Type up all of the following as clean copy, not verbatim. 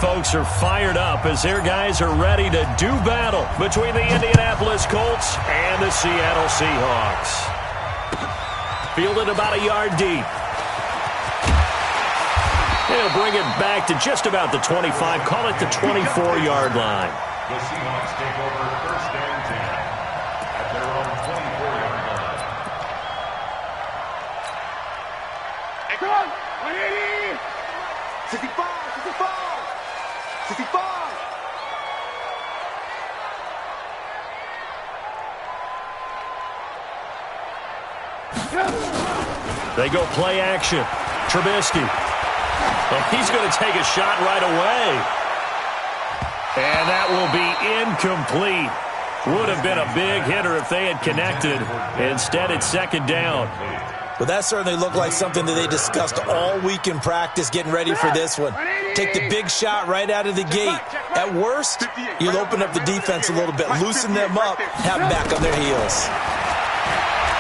folks are fired up as their guys are ready to do battle between the Indianapolis Colts and the Seattle Seahawks. Fielded about a yard deep. He'll bring it back to just about the 25, call it the 24-yard line. The Seahawks take over first and 10 at their own 24-yard line. Hey, come on! 180! 65! 65! 65! They go play action. Trubisky. And he's going to take a shot right away. And that will be incomplete. Would have been a big hitter if they had connected. Instead, it's second down. Well, that certainly looked like something that they discussed all week in practice, getting ready for this one. Take the big shot right out of the gate. At worst, you'll open up the defense a little bit, loosen them up, have them back on their heels.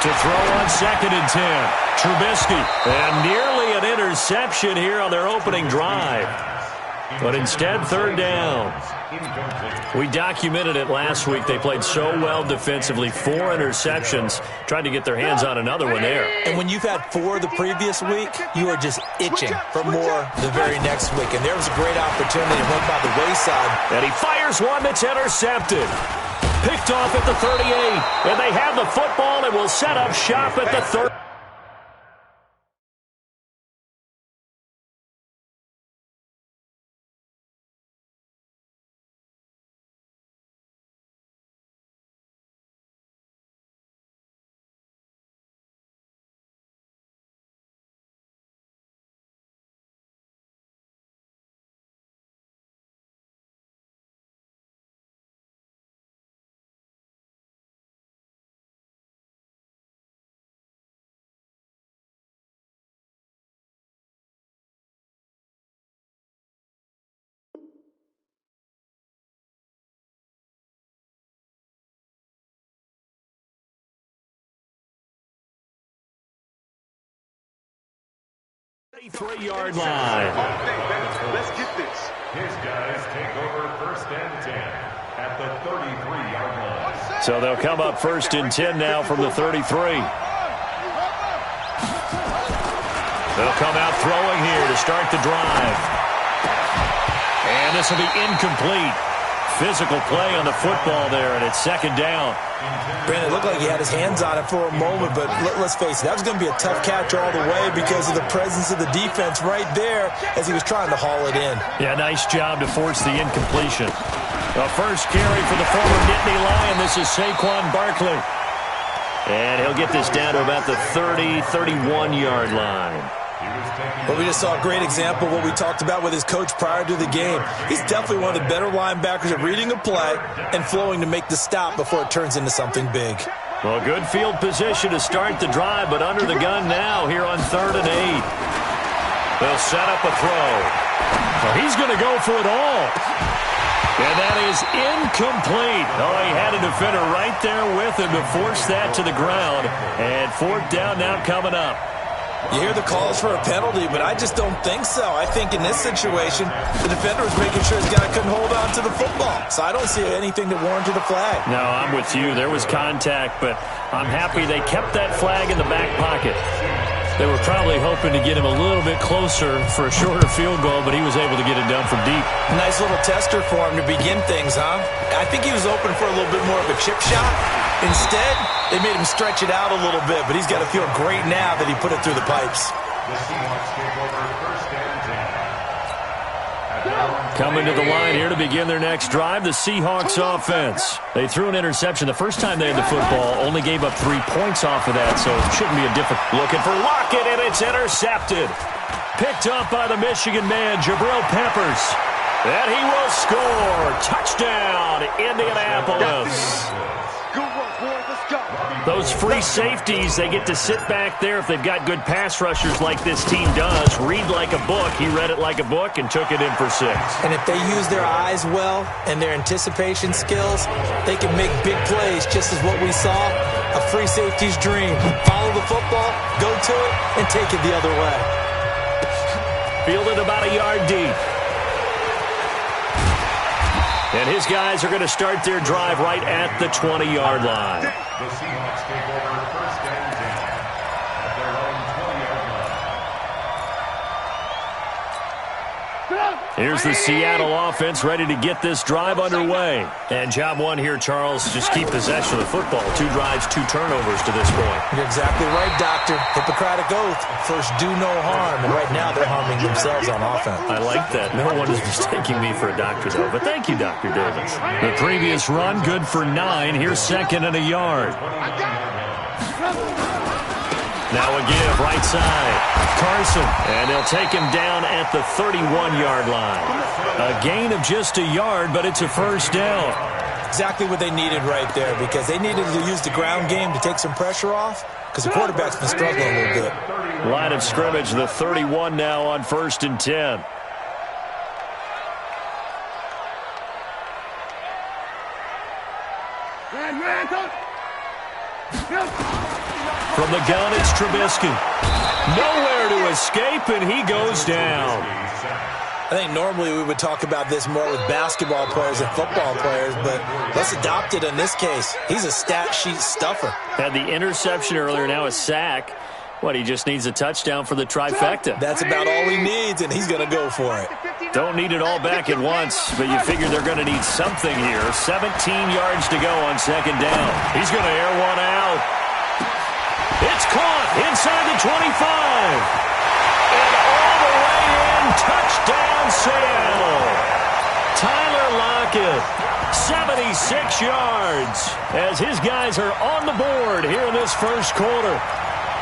To throw on second and 10. Trubisky. And nearly an interception here on their opening drive. But instead, third down. We documented it last week. They played so well defensively. 4 interceptions. Tried to get their hands on another one there. And when you've had 4 the previous week, you are just itching for more the very next week. And there was a great opportunity that went by the wayside. And he fires one that's intercepted. Picked off at the 38. And they have the football and will set up shop at the 30. Three-yard line. Let's get this. His guys take over first and 10 at the 33-yard line. So they'll come up first and 10 now from the 33. They'll come out throwing here to start the drive. And this will be incomplete. Physical play on the football there, and it's second down. Brandon, it looked like he had his hands on it for a moment, but let's face it, that was going to be a tough catch all the way because of the presence of the defense right there as he was trying to haul it in. Yeah, nice job to force the incompletion. The first carry for the former Nittany Lion. This is Saquon Barkley. And he'll get this down to about the 30, 31-yard line. But we just saw a great example of what we talked about with his coach prior to the game. He's definitely one of the better linebackers at reading a play and flowing to make the stop before it turns into something big. Well, good field position to start the drive, but under the gun now here on 3rd and 8. They'll set up a throw. Well, he's going to go for it all. And that is incomplete. Oh, he had a defender right there with him to force that to the ground. And 4th down now coming up. You hear the calls for a penalty, but I just don't think so. I think in this situation, the defender was making sure his guy couldn't hold on to the football. So I don't see anything that warranted a flag. No, I'm with you. There was contact, but I'm happy they kept that flag in the back pocket. They were probably hoping to get him a little bit closer for a shorter field goal, but he was able to get it done from deep. Nice little tester for him to begin things, huh? I think he was open for a little bit more of a chip shot. Instead, they made him stretch it out a little bit, but he's got to feel great now that he put it through the pipes. The Seahawks take over first and 10. Coming to the line here to begin their next drive, the Seahawks offense. They threw an interception the first time they had the football, only gave up 3 points off of that, so it shouldn't be a difficult. Looking for Lockett, and it's intercepted. Picked up by the Michigan man, Jabril Peppers. And he will score. Touchdown, Indianapolis. Good work, boys. Let's go. Those free safeties, they get to sit back there if they've got good pass rushers like this team does. Read like a book. He read it like a book and took it in for 6. And if they use their eyes well and their anticipation skills, they can make big plays, just as what we saw, a free safety's dream. Follow the football, go to it, and take it the other way. Fielded about a yard deep. And his guys are going to start their drive right at the 20-yard line. The Seahawks take over first and 10 at their own 20-yard line. Here's the Seattle offense ready to get this drive underway. And job one here, Charles, just keep possession of the football. 2 drives, 2 turnovers to this point. You're exactly right, Doctor. Hippocratic oath. First, do no harm. And right now, they're harming themselves on offense. I like that. No one is mistaking me for a doctor, though. But thank you, Dr. Davis. The previous run, good for 9. Here's 2nd and a yard. Now a give, right side. Carson, and they'll take him down at the 31-yard line. A gain of just a yard, but it's a first down. Exactly what they needed right there, because they needed to use the ground game to take some pressure off, because the quarterback's been struggling a little bit. Line of scrimmage, the 31 now on 1st and 10. From the gun, it's Trubisky. Nowhere to escape, and he goes down. I think normally we would talk about this more with basketball players and football players, but let's adopt it in this case. He's a stat sheet stuffer. Had the interception earlier, now a sack. What, he just needs a touchdown for the trifecta. That's about all he needs, and he's going to go for it. Don't need it all back at once, but you figure they're going to need something here. 17 yards to go on 2nd down. He's going to air one out. It's caught inside the 25. And all the way in, touchdown Seattle. Tyler Lockett, 76 yards, as his guys are on the board here in this first quarter.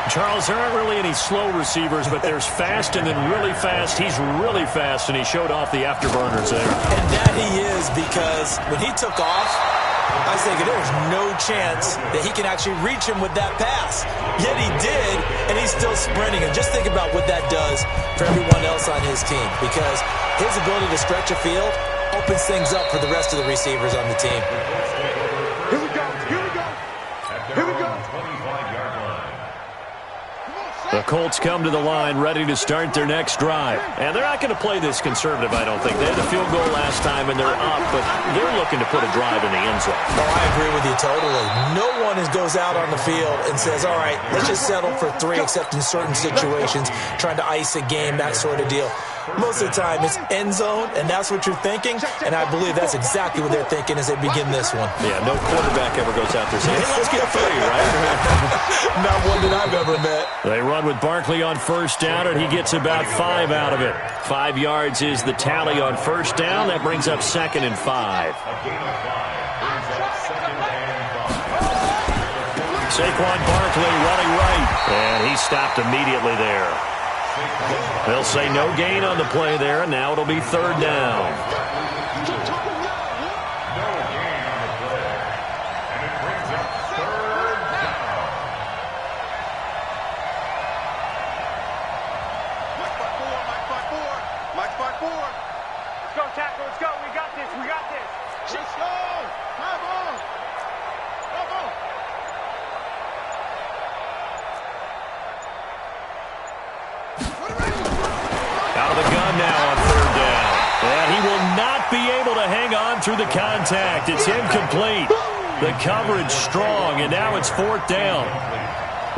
Charles, there aren't really any slow receivers, but there's fast and then really fast. He's really fast, and he showed off the afterburners there. And that he is, because when he took off, I was thinking there was no chance that he can actually reach him with that pass. Yet he did, and he's still sprinting. And just think about what that does for everyone else on his team, because his ability to stretch a field opens things up for the rest of the receivers on the team. Here we go. Here we go. Here we go. The Colts come to the line ready to start their next drive. And they're not going to play this conservative, I don't think. They had the field goal last time, and they're up, but they're looking to put a drive in the end zone. Oh, I agree with you totally. No one goes out on the field and says, all right, let's just settle for 3, except in certain situations, trying to ice a game, that sort of deal. Most of the time, it's end zone, and that's what you're thinking, and I believe that's exactly what they're thinking as they begin this one. Yeah, no quarterback ever goes out there saying, hey, let's get 3, right? Not one that I've ever met. They run with Barkley on 1st down, and he gets about 5 out of it. 5 yards is the tally on 1st down. That brings up 2nd and 5. Saquon Barkley running right, and he stopped immediately there. They'll say no gain on the play there, and now it'll be 3rd down. Through the contact. It's incomplete. The coverage strong, and now it's 4th down.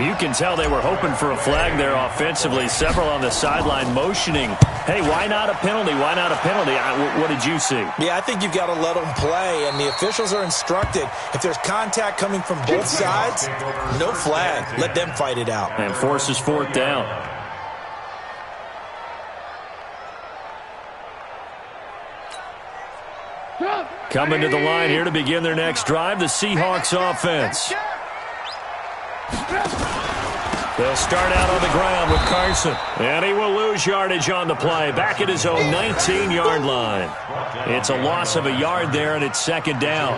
You can tell they were hoping for a flag there offensively. Several on the sideline motioning, hey, why not a penalty? Why not a penalty? What did you see? Yeah, I think you've got to let them play, and the officials are instructed. If there's contact coming from both sides, no flag. Let them fight it out. And forces 4th down. Coming to the line here to begin their next drive, the Seahawks offense. They'll start out on the ground with Carson. And he will lose yardage on the play. Back at his own 19-yard line. It's a loss of a yard there, and it's 2nd down.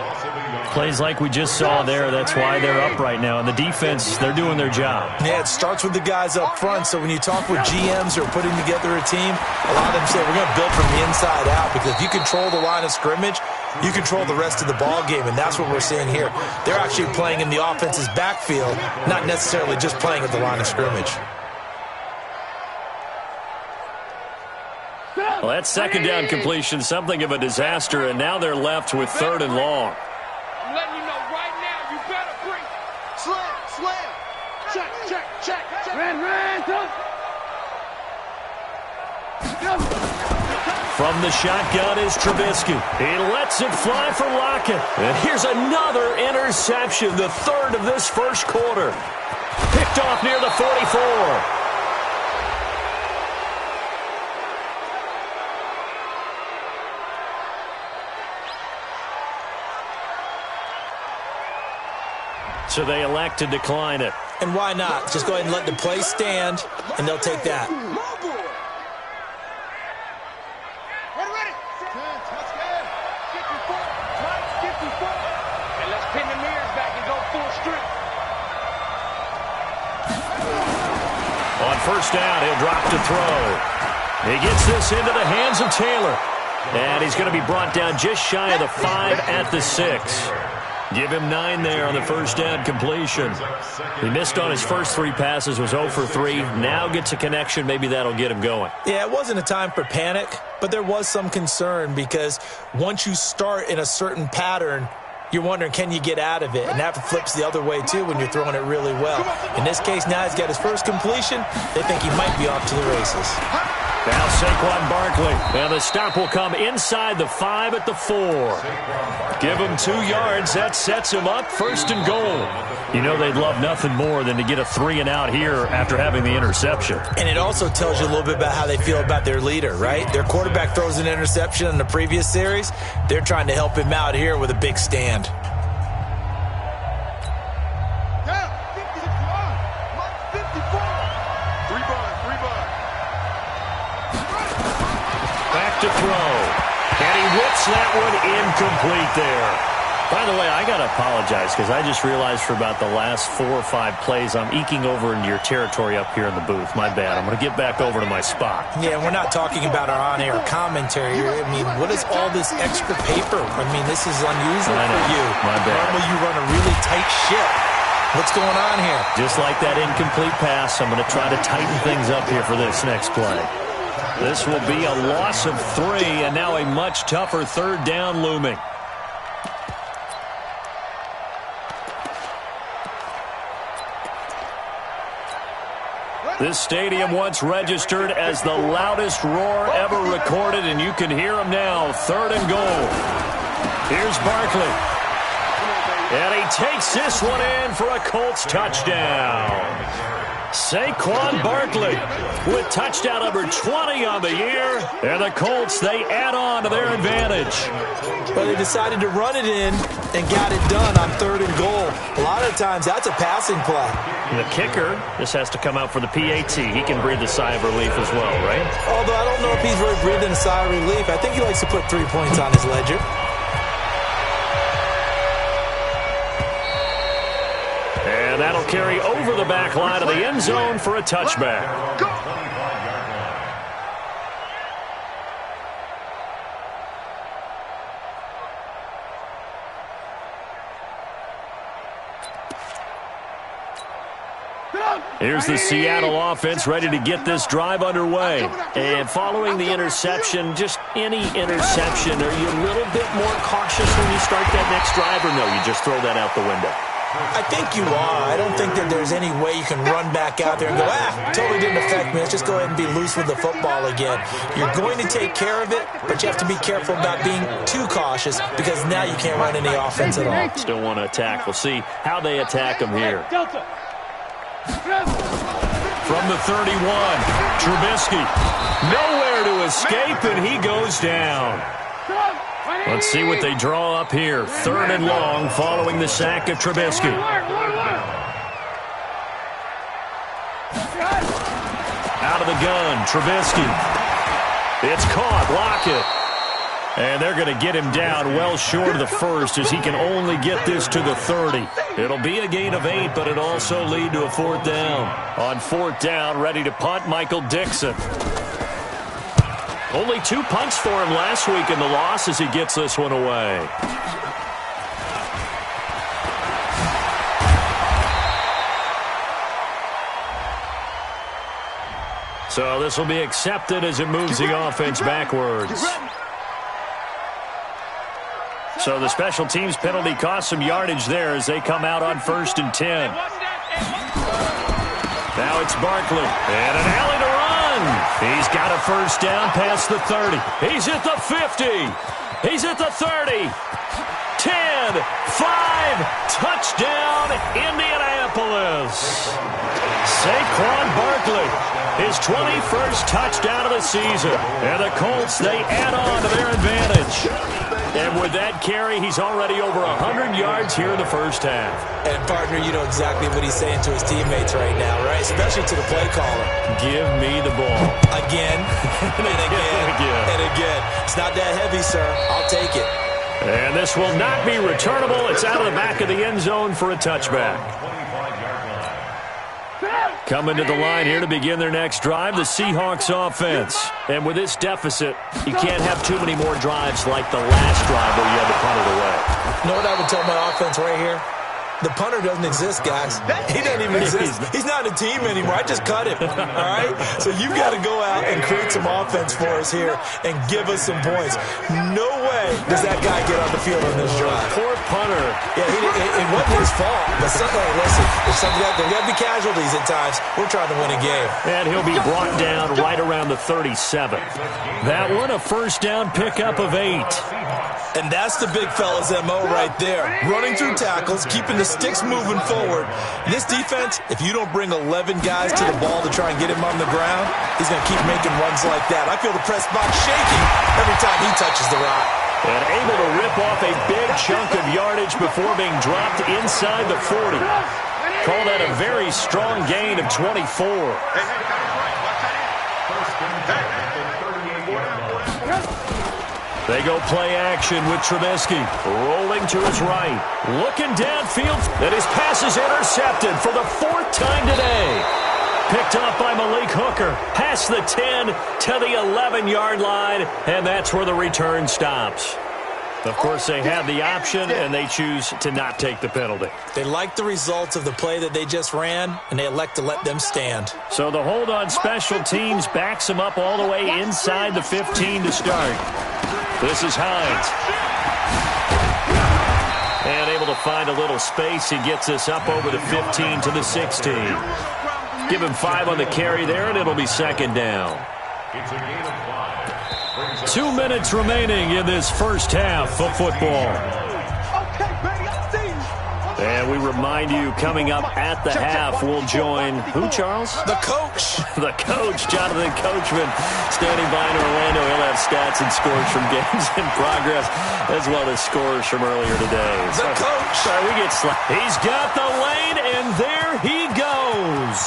Plays like we just saw there. That's why they're up right now. And the defense, they're doing their job. Yeah, it starts with the guys up front. So when you talk with GMs who are putting together a team, a lot of them say we're going to build from the inside out, because if you control the line of scrimmage, you control the rest of the ball game, and that's what we're seeing here. They're actually playing in the offense's backfield, not necessarily just playing at the line of scrimmage. Well, That second down completion, something of a disaster, and now they're left with 3rd and long. I'm letting you know right now, you better bring. Slam. Check. Ran. From the shotgun is Trubisky. He lets it fly for Lockett. And here's another interception, the 3rd of this first quarter. Picked off near the 44. So they elect to decline it. And why not? Just go ahead and let the play stand, and they'll take that. Ready. And let's pin the mirrors back and go full strip. On first down, he'll drop to throw. He gets this into the hands of Taylor. And he's going to be brought down just shy of the 5 at the 6. Give him 9 there on the first down completion. He missed on his first 3 passes, was 0 for 3. Now gets a connection. Maybe that'll get him going. Yeah, it wasn't a time for panic, but there was some concern because once you start in a certain pattern, you're wondering, can you get out of it? And that flips the other way, too, when you're throwing it really well. In this case, now he's got his first completion. They think he might be off to the races. Now Saquon Barkley. And the stop will come inside the 5 at the 4. Give him 2 yards. That sets him up 1st and goal. You know they'd love nothing more than to get a 3-and-out here after having the interception. And it also tells you a little bit about how they feel about their leader, right? Their quarterback throws an interception in the previous series. They're trying to help him out here with a big stand. To throw. And he whips that one incomplete there. By the way, I got to apologize because I just realized for about the last 4 or 5 plays, I'm eking over into your territory up here in the booth. My bad. I'm going to get back over to my spot. Yeah, we're not talking about our on-air commentary here. I mean, what is all this extra paper? I mean, this is unusual for you. My bad. Normally you run a really tight ship. What's going on here? Just like that incomplete pass, I'm going to try to tighten things up here for this next play. This will be a loss of 3, and now a much tougher 3rd down looming. This stadium once registered as the loudest roar ever recorded, and you can hear him now. 3rd and goal. Here's Barkley. And he takes this one in for a Colts touchdown. Saquon Barkley with touchdown number 20 on the year. And the Colts, they add on to their advantage. Well, they decided to run it in and got it done on 3rd and goal. A lot of times that's a passing play. And the kicker just has to come out for the PAT. He can breathe a sigh of relief as well, right? Although I don't know if he's really breathing a sigh of relief. I think he likes to put 3 points on his ledger. And that'll carry over the back line of the end zone for a touchback. Here's the Seattle offense ready to get this drive underway. And following the interception, just any interception, are you a little bit more cautious when you start that next drive, or no, you just throw that out the window? I think you are. I don't think that there's any way you can run back out there and go, totally didn't affect me. Let's just go ahead and be loose with the football again. You're going to take care of it, but you have to be careful about being too cautious because now you can't run any offense at all. Still want to attack. We'll see how they attack them here. From the 31, Trubisky. Nowhere to escape, and he goes down. Let's see what they draw up here. 3rd and long following the sack of Trubisky. Out of the gun, Trubisky. It's caught, Lockett. And they're going to get him down well short of the first as he can only get this to the 30. It'll be a gain of 8, but it'll also lead to a 4th down. On 4th down, ready to punt, Michael Dixon. Only 2 punts for him last week in the loss as he gets this one away. So this will be accepted as it moves the offense backwards. So the special teams penalty cost some yardage there as they come out on 1st and 10. Now it's Barkley, and an alley to run. He's got a first down past the 30. He's at the 50. He's at the 30. 10, 5, touchdown, Indianapolis. Saquon Barkley, his 21st touchdown of the season. And the Colts, they add on to their advantage. And with that carry, he's already over 100 yards here in the first half. And, partner, you know exactly what he's saying to his teammates right now, right? Especially to the play caller. Give me the ball. Again, and again, and again. It's not that heavy, sir. I'll take it. And this will not be returnable. It's out of the back of the end zone for a touchback. Coming to the line here to begin their next drive, the Seahawks offense. And with this deficit, you can't have too many more drives like the last drive where you had to punt it away. You know what I would tell my offense right here? The punter doesn't exist, guys. He doesn't even exist. He's not a team anymore. I just cut him, all right? So you've got to go out and create some offense for us here and give us some points. No way does that guy get on the field on this drive. Poor punter. Yeah, it wasn't his fault. But listen, there's got to be casualties at times. We're trying to win a game. And he'll be brought down right around the 37. That one, a first down pickup of 8. And that's the big fella's MO right there. Running through tackles, keeping the sticks moving forward. In this defense, if you don't bring 11 guys to the ball to try and get him on the ground, he's going to keep making runs like that. I feel the press box shaking every time he touches the rock. And able to rip off a big chunk of yardage before being dropped inside the 40. Call that a very strong gain of 24. They go play action with Trubisky, rolling to his right, looking downfield, and his pass is intercepted for the 4th time today. Picked up by Malik Hooker, past the 10 to the 11-yard line, and that's where the return stops. Of course, they have the option, and they choose to not take the penalty. They like the results of the play that they just ran, and they elect to let them stand. So the hold on special teams backs them up all the way inside the 15 to start. This is Hines. And able to find a little space. He gets this up over the 15 to the 16. Give him 5 on the carry there, and it'll be 2nd down. It's a gain of 5. 2 minutes remaining in this first half of football. And we remind you, coming up at the half, we'll join who, Charles? The coach. The coach, Jonathan Coachman, standing by in Orlando. He'll have stats and scores from games in progress, as well as scores from earlier today. The coach. Sorry, we get slapped. He's got the lane, and there he goes.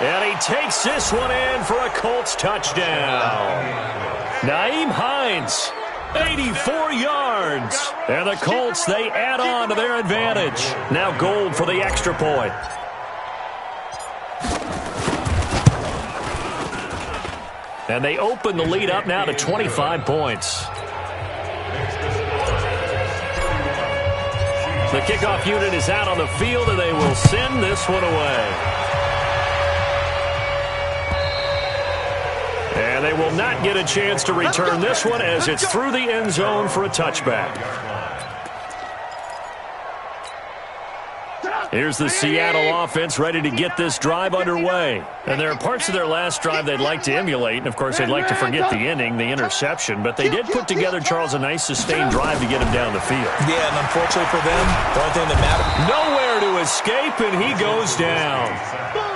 And he takes this one in for a Colts touchdown. Nyheim Hines. 84 yards. And the Colts, they add on to their advantage. Now Gold for the extra point. And they open the lead up now to 25 points. The kickoff unit is out on the field, and they will send this one away. And they will not get a chance to return this one as it's through the end zone for a touchback. Here's the Seattle offense ready to get this drive underway. And there are parts of their last drive they'd like to emulate. And, of course, they'd like to forget the ending, the interception. But they did put together, Charles, a nice sustained drive to get him down the field. Yeah, and unfortunately for them, the only thing that mattered. Nowhere to escape, and he goes down.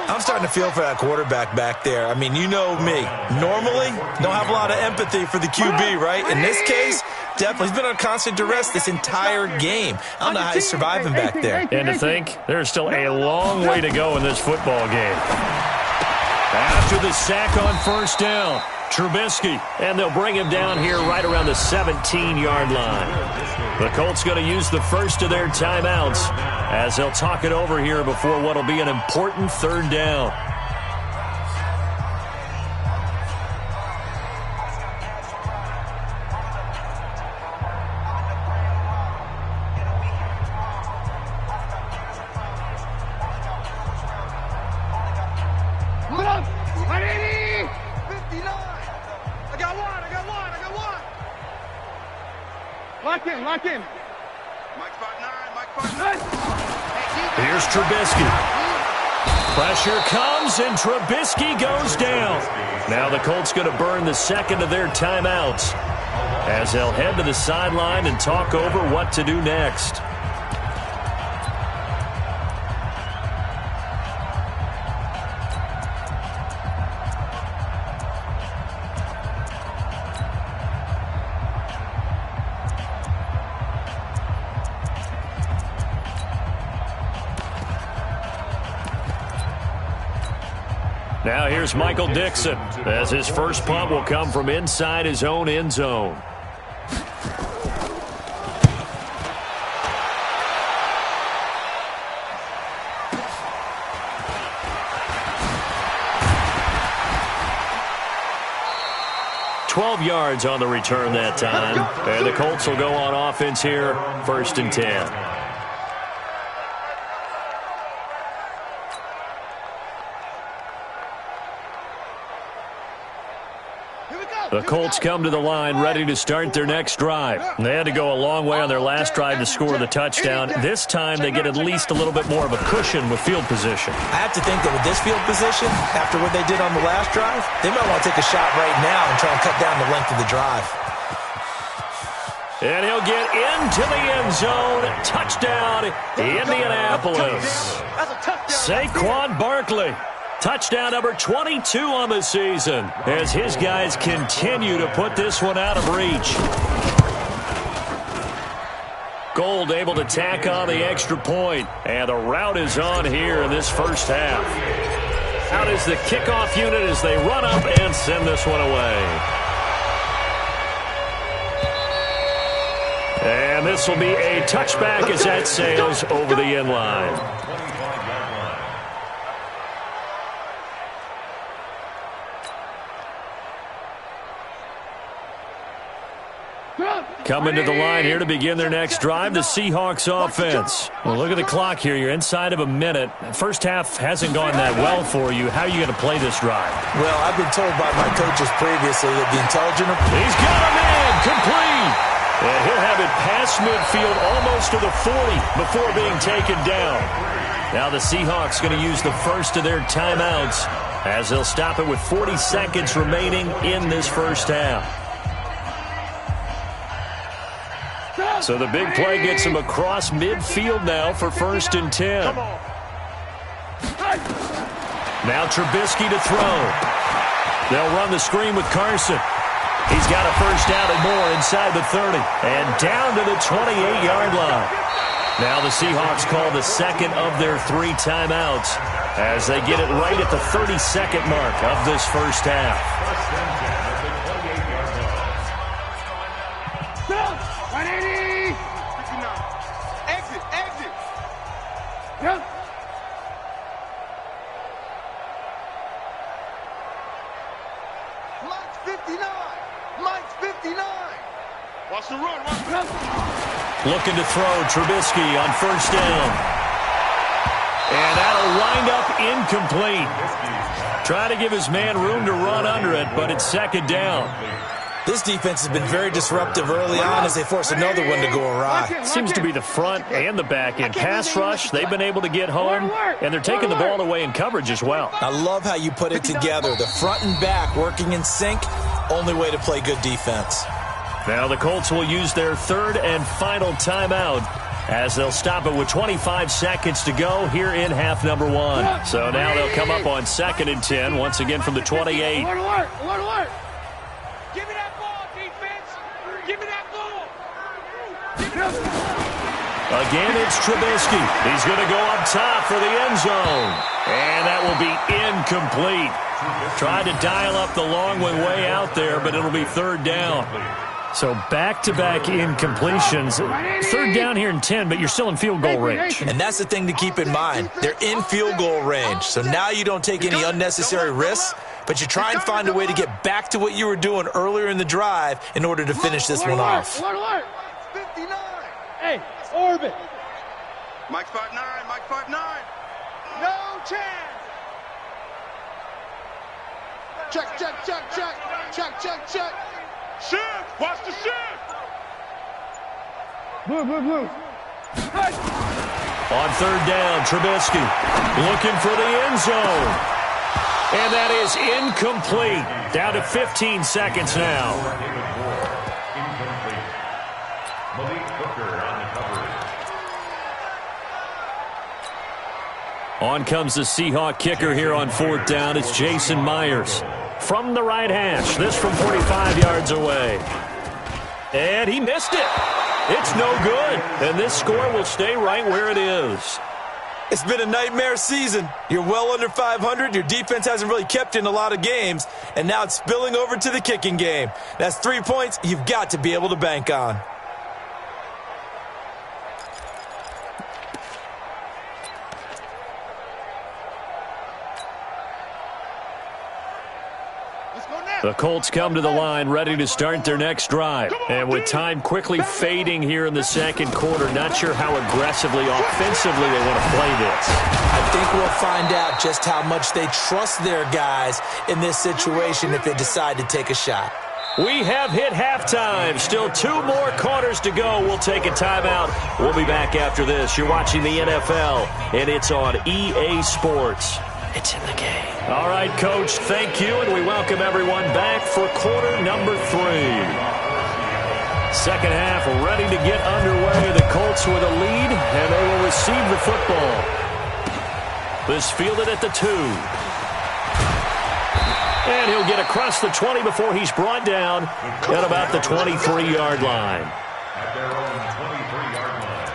I'm starting to feel for that quarterback back there. I mean, you know me. Normally, don't have a lot of empathy for the QB, right? In this case, definitely. He's been on constant duress this entire game. I don't know how he's surviving back there. And to think, there's still a long way to go in this football game. After the sack on first down, Trubisky, and they'll bring him down here right around the 17-yard line. The Colts going to use the first of their timeouts as they'll talk it over here before what will be an important 3rd down. Lock in, lock in. Mike 5'9", Mike 5'9". Here's Trubisky. Pressure comes, and Trubisky goes down. Now the Colts going to burn the second of their timeouts as they'll head to the sideline and talk over what to do next. Now here's Michael Dixon as his first punt will come from inside his own end zone. Yards on the return that time. And the Colts will go on offense here, 1st and 10. The Colts come to the line ready to start their next drive. They had to go a long way on their last drive to score the touchdown. This time they get at least a little bit more of a cushion with field position. I have to think that with this field position, after what they did on the last drive, they might want to take a shot right now and try and cut down the length of the drive. And he'll get into the end zone. Touchdown, Indianapolis. Saquon Barkley. Touchdown number 22 on the season as his guys continue to put this one out of reach. Gold able to tack on the extra point, and the route is on here in this first half. Out is the kickoff unit as they run up and send this one away. And this will be a touchback as that sails over the end line. Coming to the line here to begin their next drive, the Seahawks offense. Well, look at the clock here. You're inside of a minute. First half hasn't gone that well for you. How are you going to play this drive? Well, I've been told by my coaches previously that the intelligent... He's got him in, complete. And he'll have it past midfield almost to the 40 before being taken down. Now the Seahawks going to use the first of their timeouts as they'll stop it with 40 seconds remaining in this first half. So the big play gets him across midfield now for 1st and 10. Now Trubisky to throw. They'll run the screen with Carson. He's got a first down and more inside the 30 and down to the 28-yard line. Now the Seahawks call the second of their 3 timeouts as they get it right at the 32nd mark of this first half. Looking to throw Trubisky on first down. And that'll wind up incomplete. Try to give his man room to run under it, but it's 2nd down. This defense has been very disruptive early on as they force another one to go awry. Seems to be the front and the back end. Pass rush, they've been able to get home, and they're taking the ball away in coverage as well. I love how you put it together. The front and back working in sync, only way to play good defense. Now the Colts will use their 3rd and final timeout as they'll stop it with 25 seconds to go here in half number 1. So now they'll come up on 2nd and 10, once again from the 28. Alert, alert, alert, alert. Give me that ball, defense. Give me that ball. Again, it's Trubisky. He's going to go up top for the end zone. And that will be incomplete. Tried to dial up the long one way out there, but it'll be 3rd down. So back-to-back incompletions. 3rd down here in 10, but you're still in field goal range. And that's the thing to keep in mind. They're in field goal range. So now you don't take any unnecessary risks, but you try and find a way to get back to what you were doing earlier in the drive in order to finish this one off. Alert, alert. 59. Hey, orbit. Mike 5'9", Mike 5'9". No chance. Check, check, check, check. Check, check, check. Shift! Watch the shift! On third down, Trubisky looking for the end zone. And that is incomplete. Down to 15 seconds now. Incomplete. Malik Hooker on the coverage. On comes the Seahawk kicker here on fourth down. It's Jason Myers from the right hash. This from 45 yards away. And he missed it. It's no good. And this score will stay right where it is. It's been a nightmare season. You're well under 500. Your defense hasn't really kept you in a lot of games. And now it's spilling over to the kicking game. That's 3 points you've got to be able to bank on. The Colts come to the line ready to start their next drive. And with time quickly fading here in the second quarter, not sure how aggressively, offensively they want to play this. I think we'll find out just how much they trust their guys in this situation if they decide to take a shot. We have hit halftime. Still 2 more quarters to go. We'll take a timeout. We'll be back after this. You're watching the NFL, and it's on EA Sports. It's in the game. All right, Coach, thank you, and we welcome everyone back for quarter number 3. Second half ready to get underway. The Colts with a lead, and they will receive the football. This fielded at the 2. And he'll get across the 20 before he's brought down at about the 23-yard line. At their own 23-yard line.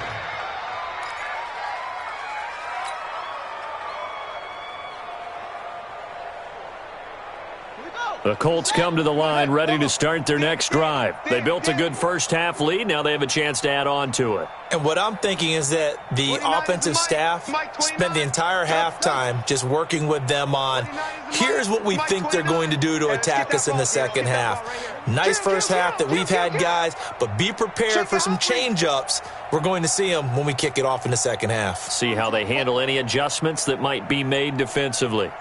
The Colts come to the line ready to start their next drive. They built a good first-half lead. Now they have a chance to add on to it. And what I'm thinking is that the offensive staff spent the entire halftime just working with them on, here's what we think they're going to do to attack us in the second half. Nice first half that we've had, guys, but be prepared for some change-ups. We're going to see them when we kick it off in the second half. See how they handle any adjustments that might be made defensively.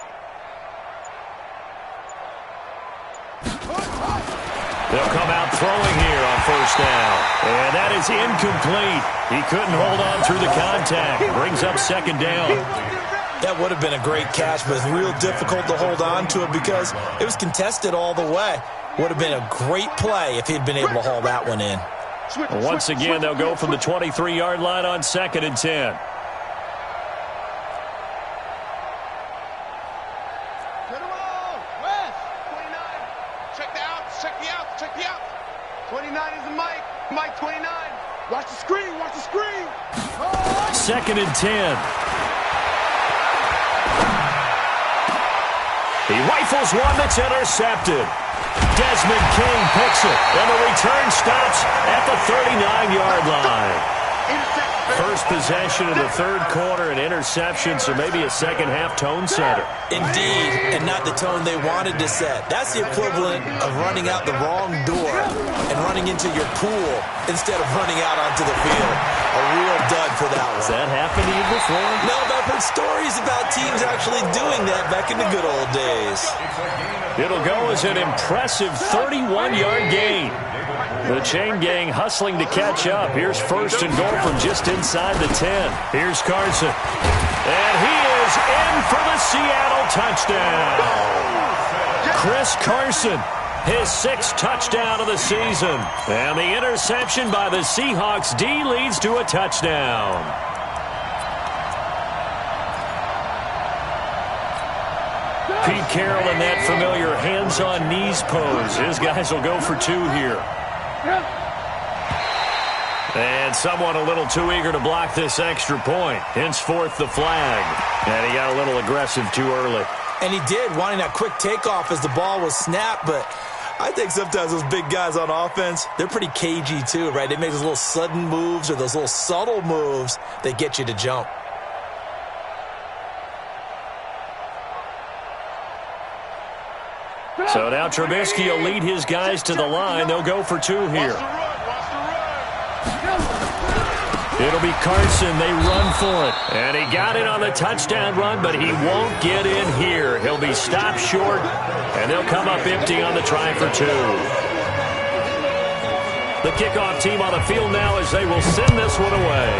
They'll come out throwing here on first down. And that is incomplete. He couldn't hold on through the contact. Brings up second down. That would have been a great catch, but it's real difficult to hold on to it because it was contested all the way. Would have been a great play if he'd been able to haul that one in. Once again, they'll go from the 23-yard line on 2nd and 10. Check the out. 29 is the Mike. Mike 29. Watch the screen. Watch the screen. Oh. 2nd and 10. He rifles one that's intercepted. Desmond King picks it, and the return stops at the 39-yard line. First possession of the third quarter, an interception, so maybe a second-half tone setter. Indeed, and not the tone they wanted to set. That's the equivalent of running out the wrong door and running into your pool instead of running out onto the field. A real dud for that one. Has that happened to you before? No, but I've heard stories about teams actually doing that back in the good old days. It'll go as an impressive 31-yard gain. The chain gang hustling to catch up. Here's first and goal from just inside the 10. Here's Carson. And he is in for the Seattle touchdown. Chris Carson, his 6th touchdown of the season. And the interception by the Seahawks D leads to a touchdown. Pete Carroll in that familiar hands-on-knees pose. His guys will go for 2 here. And someone a little too eager to block this extra point. Henceforth the flag. And he got a little aggressive too early. And he did, wanting that quick takeoff as the ball was snapped. But I think sometimes those big guys on offense, they're pretty cagey too, right? They make those little sudden moves or those little subtle moves that get you to jump. So now Trubisky will lead his guys to the line. They'll go for 2 here. It'll be Carson. They run for it. And he got it on the touchdown run, but he won't get in here. He'll be stopped short, and they'll come up empty on the try for 2. The kickoff team on the field now as they will send this one away.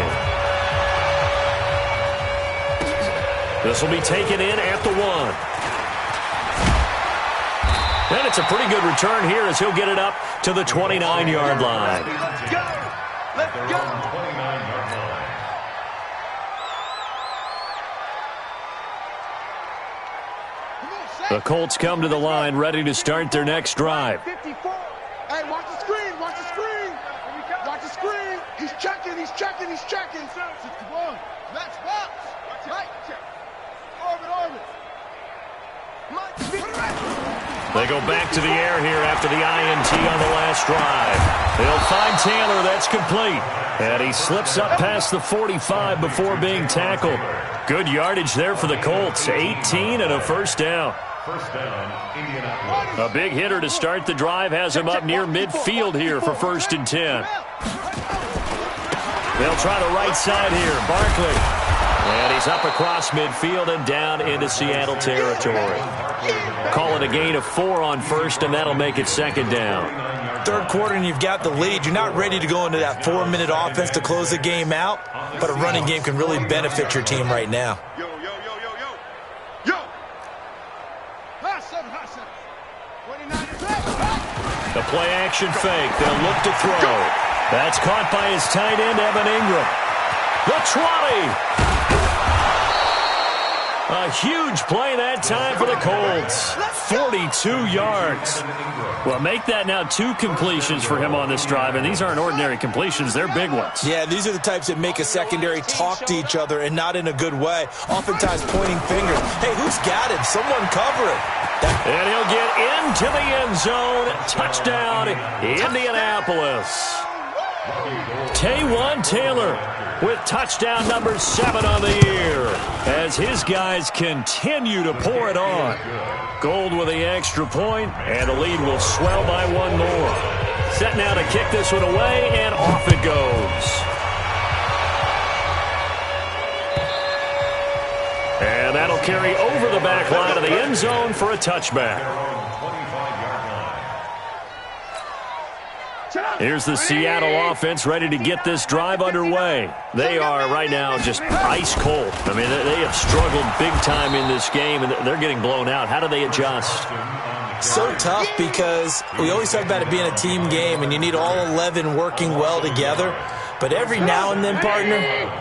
This will be taken in at the 1. And it's a pretty good return here as he'll get it up to the 29-yard line. Let's go! Let's go! 29-yard line. The Colts come to the line ready to start their next drive. 54. Hey, watch the screen. Watch the screen. Watch the screen. He's checking. He's checking. He's checking. 61. Let's box. Right. Orbit. They go back to the air here after the INT on the last drive. They'll find Taylor. That's complete. And he slips up past the 45 before being tackled. Good yardage there for the Colts. 18 and a first down. First down, Indianapolis. A big hitter to start the drive has him up near midfield here for 1st and 10. They'll try the right side here. Barkley. And he's up across midfield and down into Seattle territory. Call it a gain of 4 on 1st, and that'll make it 2nd down. 3rd quarter and you've got the lead. You're not ready to go into that 4-minute offense to close the game out, but a running game can really benefit your team right now. Yo. Hot seven. 29 to play. The play action fake. They'll look to throw. That's caught by his tight end, Evan Ingram. The 20. A huge play that time for the Colts. 42 yards. Well, make that now 2 completions for him on this drive, and these aren't ordinary completions. They're big ones. Yeah, these are the types that make a secondary talk to each other and not in a good way. Oftentimes pointing fingers. Hey, who's got him? Someone cover it. And he'll get into the end zone. Touchdown, Indianapolis. Taywan Taylor with touchdown number 7 on the year as his guys continue to pour it on. Gold with the extra point, and the lead will swell by 1 more. Set now to kick this one away, and off it goes. And that'll carry over the back line of the end zone for a touchback. Here's the Seattle offense ready to get this drive underway. They are right now just ice cold. I mean, they have struggled big time in this game, and they're getting blown out. How do they adjust? So tough because we always talk about it being a team game, and you need all 11 working well together. But every now and then, partner,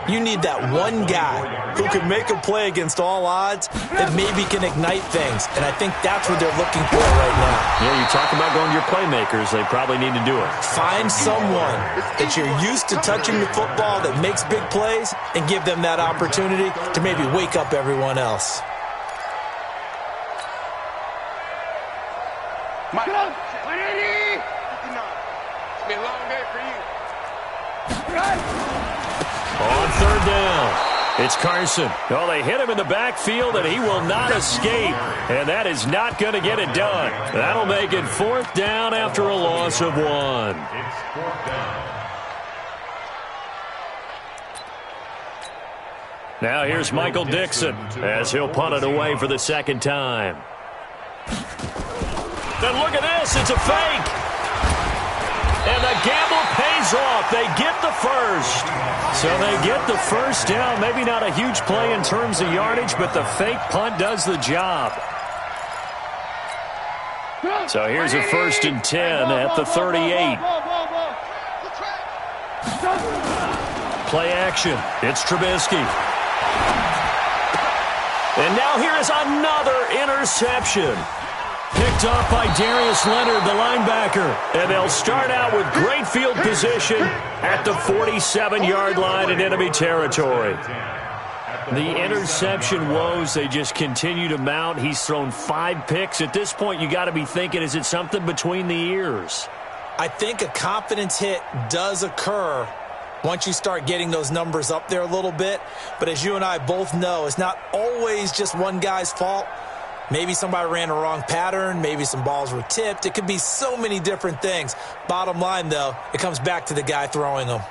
you need that one guy who can make a play against all odds that maybe can ignite things. And I think that's what they're looking for right now. Yeah, you talk about going to your playmakers. They probably need to do it. Find someone that you're used to touching the football that makes big plays and give them that opportunity to maybe wake up everyone else. Mike. 180. 59. It's been a long day for you. On 3rd down, it's Carson. Oh, they hit him in the backfield, and he will not escape. And that is not going to get it done. That'll make it 4th down after a loss of 1. It's 4th down. Now here's Michael Dixon as he'll punt it away for the 2nd time. Then look at this. It's a fake. And the gamble pays off. They get the first. So they get the first down. Maybe not a huge play in terms of yardage, but the fake punt does the job. So here's a 1st and 10 at the 38. Play action. It's Trubisky. And now here is another interception. Picked off by Darius Leonard, the linebacker. And they'll start out with great field position at the 47-yard line in enemy territory. The interception woes, they just continue to mount. He's thrown 5 picks. At this point, you got to be thinking, is it something between the ears? I think a confidence hit does occur once you start getting those numbers up there a little bit. But as you and I both know, it's not always just one guy's fault. Maybe somebody ran a wrong pattern. Maybe some balls were tipped. It could be so many different things. Bottom line, though, it comes back to the guy throwing them.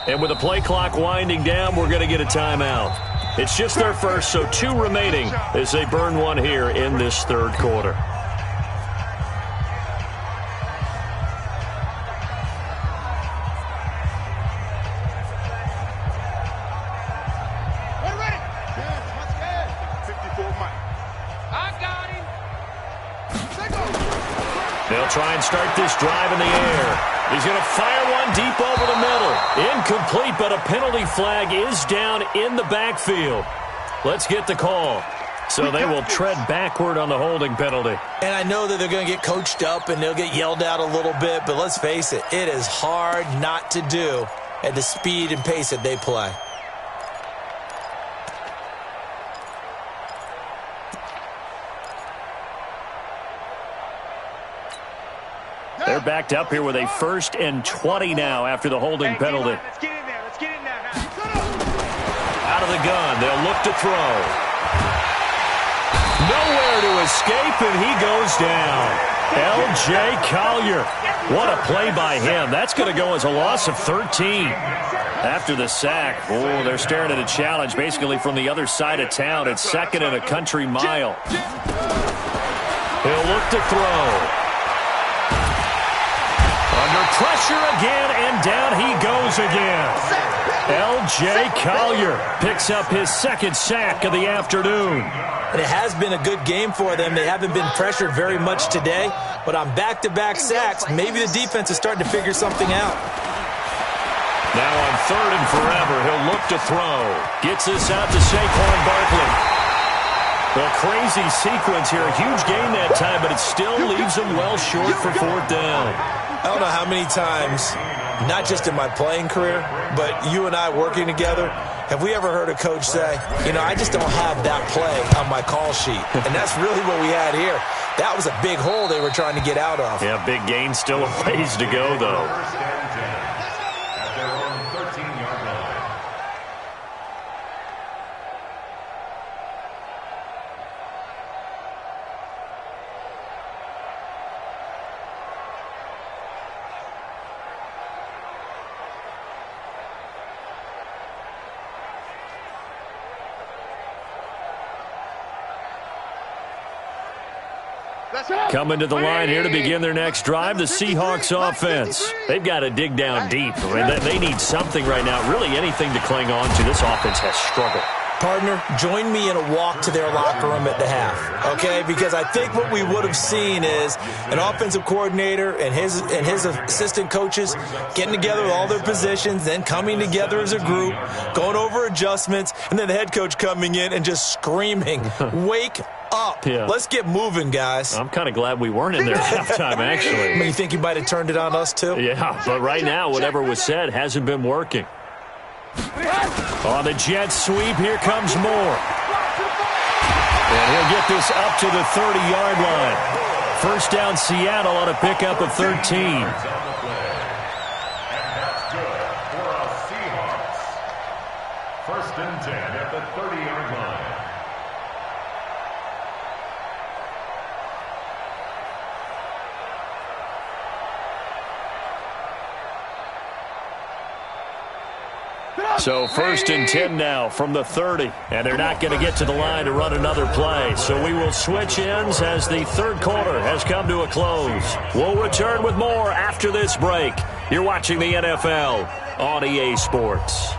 And with the play clock winding down, we're going to get a timeout. It's just their first, so 2 remaining as they burn 1 here in this 3rd quarter. try and start this drive in the air. He's going to fire one deep over the middle. Incomplete, but a penalty flag is down in the backfield. Let's get the call. So they will tread backward on the holding penalty. And I know that they're going to get coached up and they'll get yelled at a little bit, but let's face it, it is hard not to do at the speed and pace that they play. They're backed up here with a 1st and 20 now after the holding penalty. Let's get in there. Let's get in there now. Out of the gun, they'll look to throw. Nowhere to escape, and he goes down. L.J. Collier. What a play by him. That's going to go as a loss of 13. After the sack, oh, they're staring at a challenge basically from the other side of town. It's 2nd and a country mile. He'll look to throw. Under pressure again, and down he goes again. L.J. Collier picks up his 2nd sack of the afternoon. And it has been a good game for them. They haven't been pressured very much today, but on back-to-back sacks, maybe the defense is starting to figure something out. Now on 3rd and forever, he'll look to throw. Gets this out to Saquon Barkley. A crazy sequence here. A huge gain that time, but it still leaves him well short for 4th down. I don't know how many times, not just in my playing career, but you and I working together, have we ever heard a coach say, you know, I just don't have that play on my call sheet. And that's really what we had here. That was a big hole they were trying to get out of. Yeah, big gain, still a ways to go, though. 1st and 10 at their own 13-yard line. Coming to the line here to begin their next drive, the Seahawks offense. They've got to dig down deep. I mean, they need something right now, really anything to cling on to. This offense has struggled. Partner, join me in a walk to their locker room at the half, okay? Because I think what we would have seen is an offensive coordinator and his assistant coaches getting together with all their positions, then coming together as a group, going over adjustments, and then the head coach coming in and just screaming, wake up. Yeah. Let's get moving, guys. I'm kind of glad we weren't in there at halftime, actually. I mean, you think you might have turned it on us, too? Yeah, but right now, whatever was said hasn't been working. On the jet sweep, here comes Moore. And he'll get this up to the 30-yard line. 1st down, Seattle on a pickup of 13. And that's good for our Seahawks. 1st and 10 at the 30-yard line. So 1st and 10 now from the 30. And they're not going to get to the line to run another play. So we will switch ends as the 3rd quarter has come to a close. We'll return with more after this break. You're watching the NFL on EA Sports.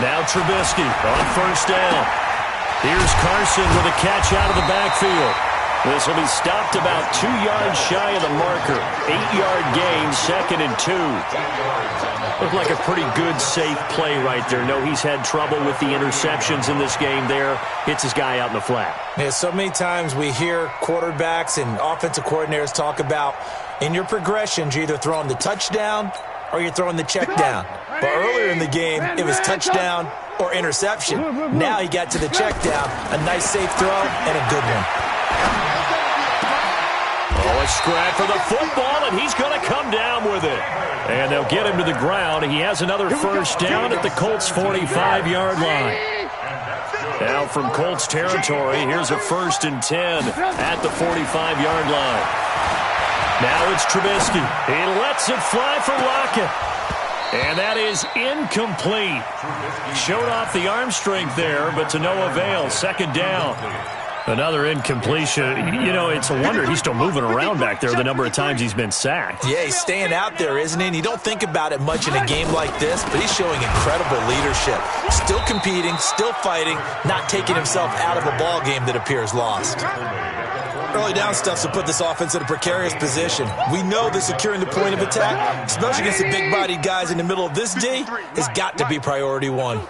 Now Trubisky on 1st down. Here's Carson with a catch out of the backfield. This will be stopped about 2 yards shy of the marker. 8-yard gain, 2nd and 2. Looked like a pretty good, safe play right there. No, he's had trouble with the interceptions in this game there. Hits his guy out in the flat. Yeah, so many times we hear quarterbacks and offensive coordinators talk about in your progressions, you're either throwing the touchdown or you're throwing the check down. But earlier in the game, it was touchdown or interception. Now he got to the check down. A nice safe throw and a good one. Oh, a scrap for the football, and he's going to come down with it. And they'll get him to the ground. He has another 1st down at the Colts' 45-yard line. Now from Colts territory, here's a 1st and 10 at the 45-yard line. Now it's Trubisky. He lets it fly for Lockett. And that is incomplete. Showed off the arm strength there, but to no avail. 2nd down. Another incompletion. You know, it's a wonder he's still moving around back there the number of times he's been sacked. Yeah, he's staying out there, isn't he? And you don't think about it much in a game like this, but he's showing incredible leadership. Still competing, still fighting, not taking himself out of a ball game that appears lost. Early down stuff to put this offense in a precarious position. We know that securing the point of attack, especially against the big-bodied guys in the middle of this D, has got to be priority one.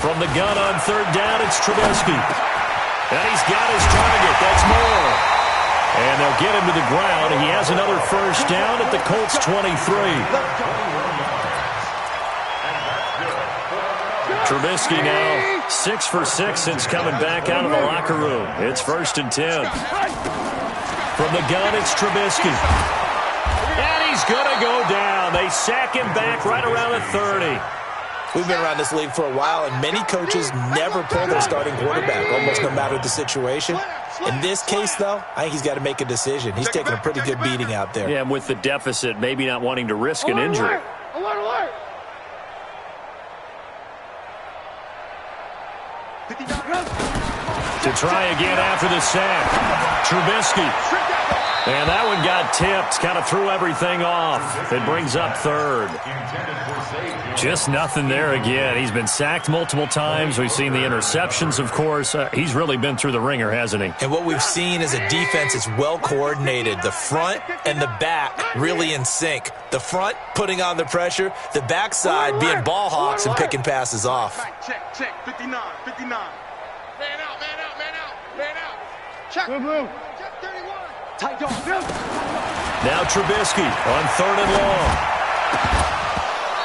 From the gun on third down, it's Trubisky. And he's got his target. That's Moore. And they'll get him to the ground. He has another first down at the Colts 23. Trubisky now 6 for 6 since coming back out of the locker room. It's 1st and 10. From the gun, it's Trubisky. And he's going to go down. They sack him back right around the 30. We've been around this league for a while, and many coaches never pull their starting quarterback, almost no matter the situation. In this case, though, I think he's got to make a decision. He's taking a pretty good beating out there. Yeah, and with the deficit, maybe not wanting to risk an injury. Alert. To try again after the sack. Trubisky. And that one got tipped. Kind of threw everything off. It brings up 3rd. Just nothing there again. He's been sacked multiple times. We've seen the interceptions, of course. He's really been through the ringer, hasn't he? And what we've seen is a defense that's well coordinated. The front and the back really in sync. The front putting on the pressure. The backside being ball hawks and picking passes off. Check. 59. Man out. Check. Check 31. Tight dog. Now Trubisky on 3rd and long.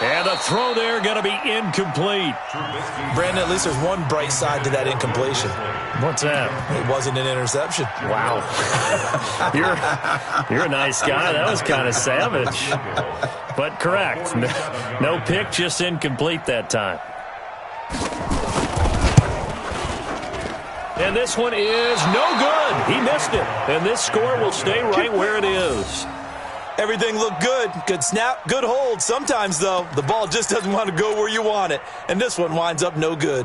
And a throw there going to be incomplete. Brandon, at least there's one bright side to that incompletion. What's that? It wasn't an interception. Wow. You're a nice guy. That was kind of savage. But correct. No pick, just incomplete that time. And this one is no good. He missed it. And this score will stay right where it is. Everything looked good. Good snap, good hold. Sometimes, though, the ball just doesn't want to go where you want it. And this one winds up no good.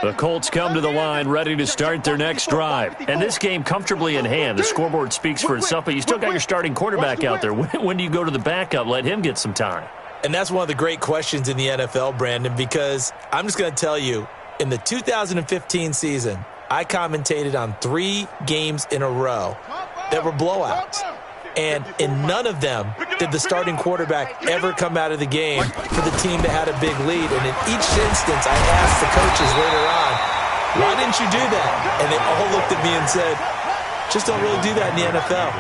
The Colts come to the line ready to start their next drive. And this game comfortably in hand. The scoreboard speaks for itself, but you still got your starting quarterback out there. When do you go to the backup? Let him get some time. And that's one of the great questions in the NFL, Brandon, because I'm just going to tell you, in the 2015 season, I commentated on 3 games in a row that were blowouts. And in none of them did the starting quarterback ever come out of the game for the team that had a big lead. And in each instance, I asked the coaches later on, why didn't you do that? And they all looked at me and said, just don't really do that in the NFL.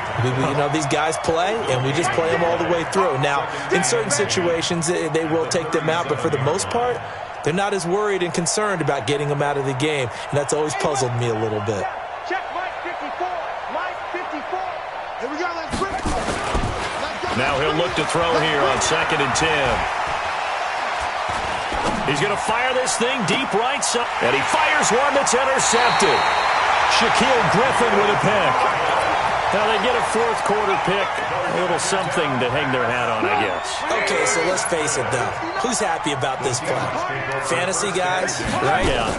These guys play, and we just play them all the way through. Now, in certain situations, they will take them out, but for the most part, they're not as worried and concerned about getting them out of the game, and that's always puzzled me a little bit. Check Mike 54. Mike 54. Here we go. Let's rip. Now he'll look to throw here on 2nd and 10. He's going to fire this thing deep right side, and he fires one that's intercepted. Shaquille Griffin with a pick. Now they get a 4th quarter pick. A little something to hang their hat on, I guess. Okay, so let's face it, though. Who's happy about this play? Fantasy guys, right? Yeah.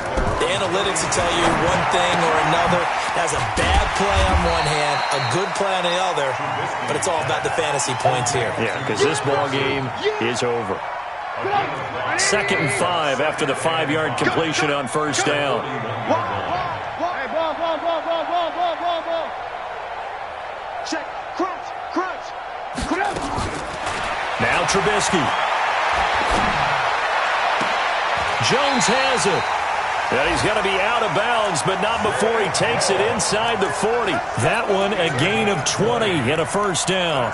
The analytics will tell you one thing or another. That's a bad play on one hand, a good play on the other, but it's all about the fantasy points here. Yeah, because this ball game is over. 2nd and 5 after the 5-yard completion on 1st down. Check. Crunch. Now Trubisky. Jones has it. And he's going to be out of bounds, but not before he takes it inside the 40. That one a gain of 20 and a 1st down.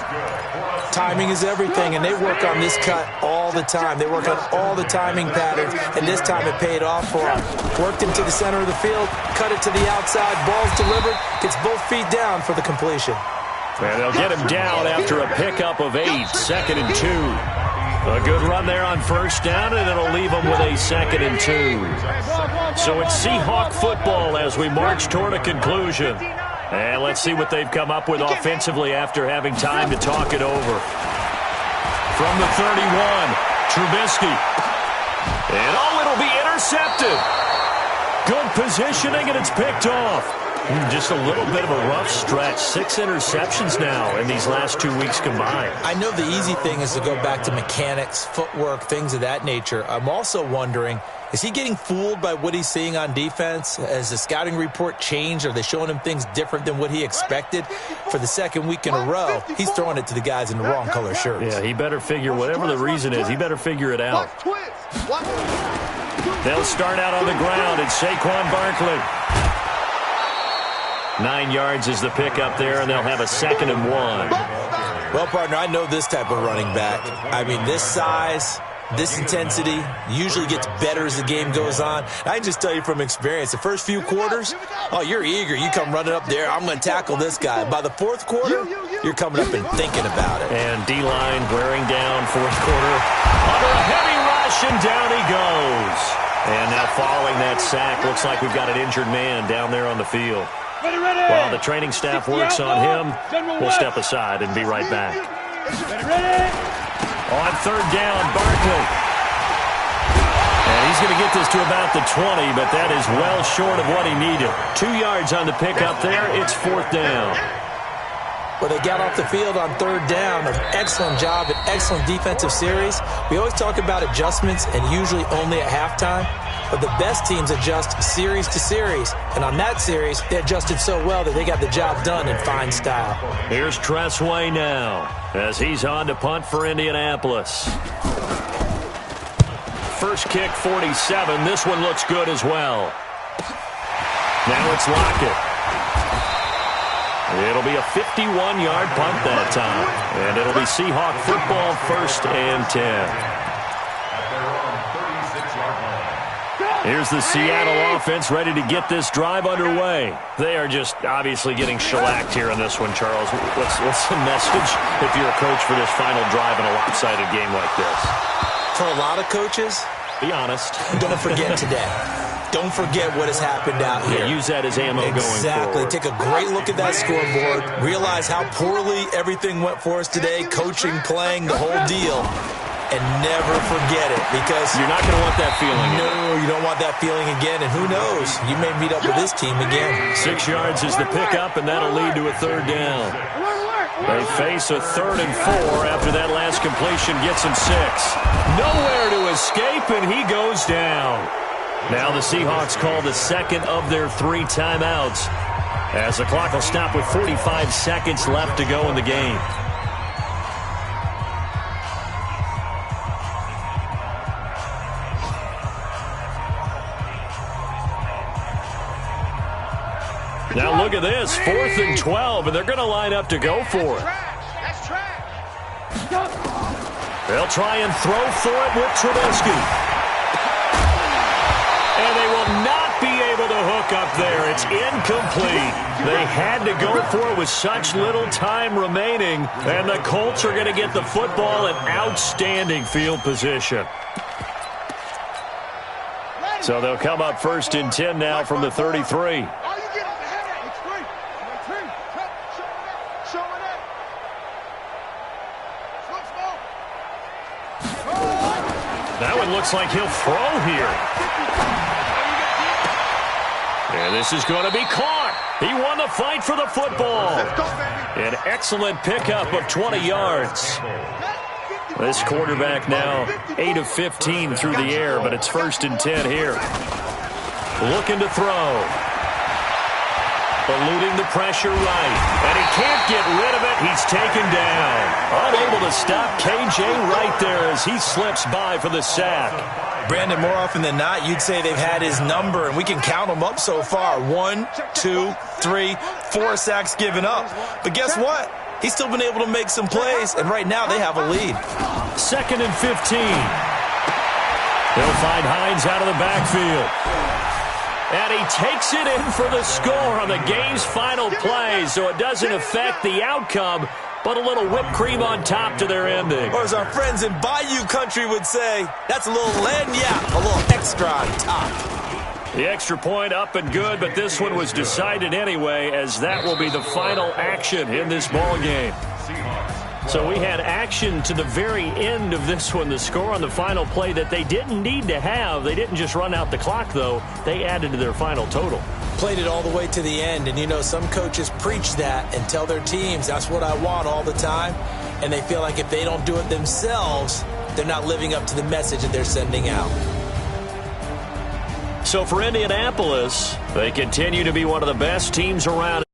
Timing is everything, and they work on this cut all the time. They work on all the timing patterns, and this time it paid off for them. Worked him to the center of the field, cut it to the outside, ball's delivered, gets both feet down for the completion. And they'll get him down after a pickup of 8, 2nd and 2. A good run there on 1st down, and it'll leave them with a 2nd and 2. So it's Seahawk football as we march toward a conclusion. And let's see what they've come up with offensively after having time to talk it over. From the 31, Trubisky. And, oh, it'll be intercepted. Good positioning, and it's picked off. Just a little bit of a rough stretch. 6 interceptions now in these last 2 weeks combined. I know the easy thing is to go back to mechanics, footwork, things of that nature. I'm also wondering, is he getting fooled by what he's seeing on defense? Has the scouting report changed? Are they showing him things different than what he expected? For the second week in a row, he's throwing it to the guys in the wrong color shirts. Yeah, he better figure, whatever the reason is, he better figure it out. They'll start out on the ground. It's Saquon Barkley. 9 yards is the pickup there, and they'll have a 2nd and 1. Well, partner, I know this type of running back. I mean, this size, this intensity usually gets better as the game goes on. I can just tell you from experience, the first few quarters, oh, you're eager. You come running up there, I'm going to tackle this guy. By the fourth quarter, you're coming up and thinking about it. And D-line wearing down fourth quarter. Under a heavy rush, and down he goes. And now following that sack, looks like we've got an injured man down there on the field. While the training staff works on him, we'll step aside and be right back. On 3rd down, Barkley. And he's going to get this to about the 20, but that is well short of what he needed. 2 yards on the pickup there. It's 4th down. Well, they got off the field on 3rd down. An excellent job, an excellent defensive series. We always talk about adjustments, and usually only at halftime. But the best teams adjust series to series. And on that series, they adjusted so well that they got the job done in fine style. Here's Tressway now as he's on to punt for Indianapolis. First kick, 47. This one looks good as well. Now it's Lockett. It'll be a 51-yard punt that time. And it'll be Seahawk football, 1st and 10. Here's the Seattle offense ready to get this drive underway. They are just obviously getting shellacked here in this one, Charles. What's the message if you're a coach for this final drive in a lopsided game like this? For a lot of coaches, be honest. Don't forget today. Don't forget what has happened out here. Yeah, use that as ammo going forward. Exactly. Take a great look at that scoreboard. Realize how poorly everything went for us today. Coaching, playing, the whole deal. And never forget it, because you're not going to want that feeling. No, you don't want that feeling again. And who knows? You may meet up with this team again. 6 yards is the pickup, and that'll lead to a 3rd down. They face a 3rd and 4 after that last completion gets him 6. Nowhere to escape, and he goes down. Now the Seahawks call the 2nd of their 3 timeouts, as the clock will stop with 45 seconds left to go in the game. Now look at this, 4th and 12, and they're going to line up to go for it. They'll try and throw for it with Trubisky. And they will not be able to hook up there. It's incomplete. They had to go for it with such little time remaining, and the Colts are going to get the football in outstanding field position. So they'll come up 1st and 10 now from the 33. That one looks like he'll throw here. And this is going to be caught. He won the fight for the football. An excellent pickup of 20 yards. This quarterback now 8 of 15 through the air, but it's 1st and 10 here. Looking to throw. Eluding the pressure right. And he can't get rid of it. He's taken down. Unable to stop KJ right there as he slips by for the sack. Brandon, more often than not, you'd say they've had his number, and we can count them up so far. 1, 2, 3, 4 sacks given up. But guess what? He's still been able to make some plays, and right now they have a lead. 2nd and 15. They'll find Hines out of the backfield. And he takes it in for the score on the game's final play, so it doesn't affect the outcome, but a little whipped cream on top to their ending. Or as our friends in Bayou Country would say, that's a little lagniappe, a little extra on top. The extra point up and good, but this one was decided anyway, as that will be the final action in this ball game. So we had action to the very end of this one. The score on the final play that they didn't need to have. They didn't just run out the clock, though. They added to their final total. Played it all the way to the end. And, you know, some coaches preach that and tell their teams, that's what I want all the time. And they feel like if they don't do it themselves, they're not living up to the message that they're sending out. So for Indianapolis, they continue to be one of the best teams around.